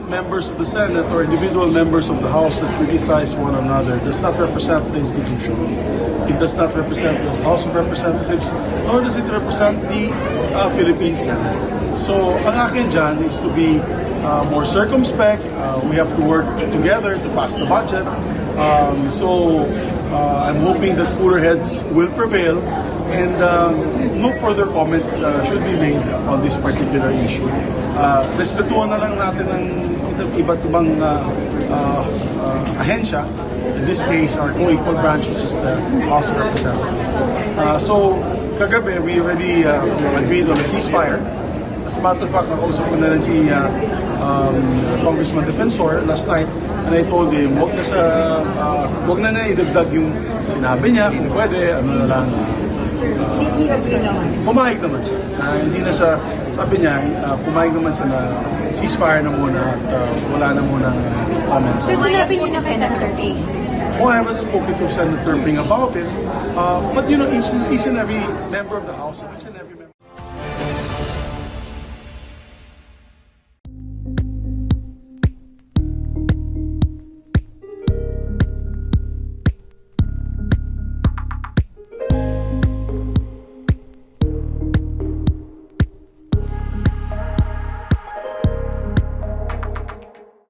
members of the Senate or individual members of the House that criticize one another does not represent the institution. It does not represent the House of Representatives, nor does it represent the Philippine Senate. So, ang akin dyan is to be more circumspect. We have to work together to pass the budget. I'm hoping that cooler heads will prevail and no further comment should be made on this particular issue. Respetuhan na lang natin ang iba't ibang ahensya. In this case, our co-equal branch, which is the House of Representatives. Kagabi, we already agreed on a ceasefire. As a matter of fact, nakausap ko na rin si Congressman Defensor last night, and I told him, wag na idagdag yung sinabi niya, kung pwede, ano na lang. Did he agree naman? Pumayag naman siya. Hindi na siya, sabi niya, pumayag naman siya na ceasefire na muna at wala na muna comments. So, sinabi niyo sa Senator Ping? Oh, I haven't spoken to Senator Ping about it. But you know, each and every member of the House, each and every